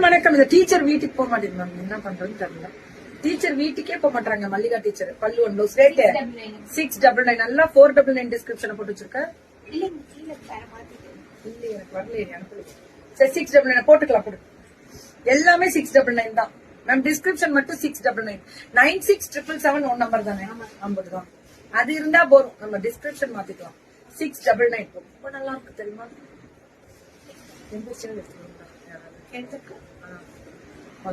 வணக்கம். இந்த டீச்சர் வீட்டுக்கு போக மாட்டேங்குது, என்ன பண்றதுன்னு தெரியல. டீச்சர் வீட்டுக்கே போக மாட்டாங்க. மல்லிகா டீச்சர் பல்லு ஒன் ப்ளவுஸ் ரேட் 699. நல்லா 499 டிஸ்கிரிப்ஷன் போட்டு வச்சிருக்க. இல்ல எனக்கு வரல, அனுப்பல. சரி 699 போட்டுக்கலாம். போடு எல்லாமே 699 தான் மேம். டிஸ்கிரிப்ஷன் மட்டும் 699. 9677 ஒன் நம்பர் தானே, 50 தான். அது இருந்தா போதும், நம்ம டிஸ்கிரிப்ஷன் மாத்திக்கலாம். 699 ரொம்ப நல்லா இருக்கு தெரியுமா.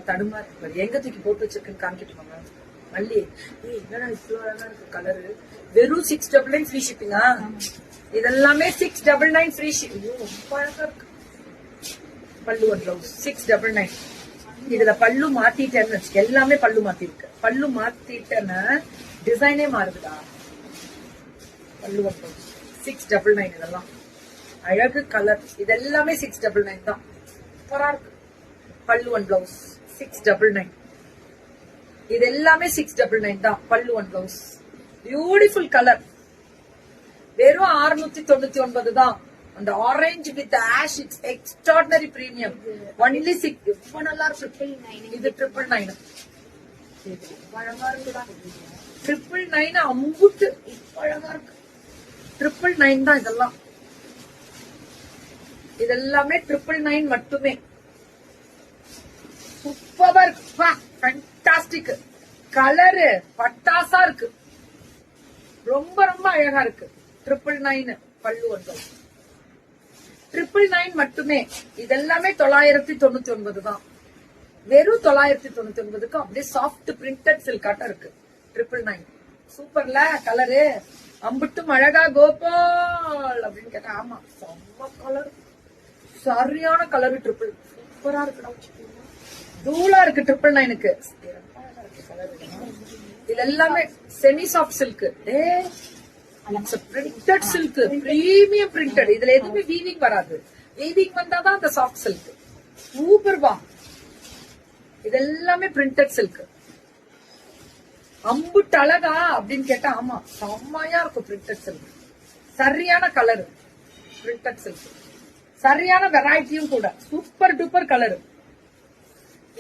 தடுமா இருக்கு, எங்க தூக்கி போட்டு வச்சிருக்குன்னு காமிக்கிட்டு மல்லி. என்னடா இவ்வளவு அழகா இருக்கு கலரு. வெறும் 699 ஃப்ரீ ஷிப்பிங்கா? இதெல்லாமே 699 ஃப்ரீ ஷிப்பிங். ரொம்ப அழகா இருக்கு. பல்லு ஒரு பிளவுஸ் 699. இதுல பல்லு மாத்திட்டேன்னு எல்லாமே பல்லு மாத்தி இருக்கு. பல்லு மாத்திட்டேன்னா டிசைனே மாறுதுடா. பல்லு ஒரு பிளவுஸ் 699. இதெல்லாம் அழகு கலர். இது எல்லாமே 699 தான். சூப்பரா இருக்கு. பல்லு ஒன் பிளவுஸ் 699. இது எல்லாமே 699 தான். பல்லு ஒன் பிளவுஸ் பியூட்டிஃபுல் கலர். வெறும் 699 தான். அந்த orange with ash, it's extraordinary premium. Only 6. ரொம்ப நல்லா இருக்கு. இது 999. அழகா இருக்குடா. 999 அம்புட்டு அழகா இருக்கு. 999 தான் இதெல்லாம். இதெல்லாமே 999 மட்டுமே. சூப்பரா இருக்கு. ஃபேண்டாஸ்டிக் கலரு, பட்டாசா இருக்கு. ரொம்ப ரொம்ப அழகா இருக்கு. 999 பல்லு ஒன்று. 999 மட்டுமே. இதெல்லாமே 999 தான். வெறும் 999க்கு அப்படியே சாஃப்ட் பிரிண்டட் சில்காட்டம் இருக்கு. 999 சூப்பர்ல கலரு. அம்புட்டும் அழகா கோபால் அப்படின்னு கேட்டா ஆமா, செம்ம கலர், சரியான கலரு. சூப்பரா இருக்கு. தூளா இருக்கு 999க்கு. இது எல்லாமே semi soft silk. Printed silk, premium printed. இதுல எதுவுமே வீவிங் வராது. வீவிங் வந்தாதான் அந்த சாஃப்ட் சில்க். சூப்பர் வா. இது எல்லாமே பிரிண்டட் சில்க். அம்புட்டு அழகா அப்படின்னு கேட்டா ஆமா, செம்மையா இருக்கும். பிரிண்டட் சில்க் சரியான கலர். பிரிண்டட் சில்க் சரியான வெரைட்டியும் கூட. Super duper colour.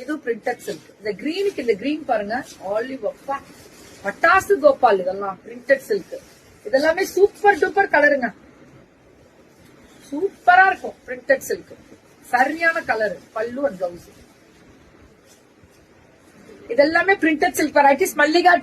இது பிரிண்டட் சில்க். இந்த கிரீனுக்கு இந்த கிரீன் பாருங்க, ஆலிவ் பட்டாசு கோபால். இதெல்லாம் பிரிண்டட் சில்க். இதெல்லாமே சூப்பர் டூப்பர் கலருங்க. சூப்பரா இருக்கும். பிரிண்டட் சில்க் சரியான கலர். பல்லு அண்ட் பிளவுஸ் இதெல்லாமே பிரிண்டட் சில்க் வெரைட்டிஸ். மல்லிகா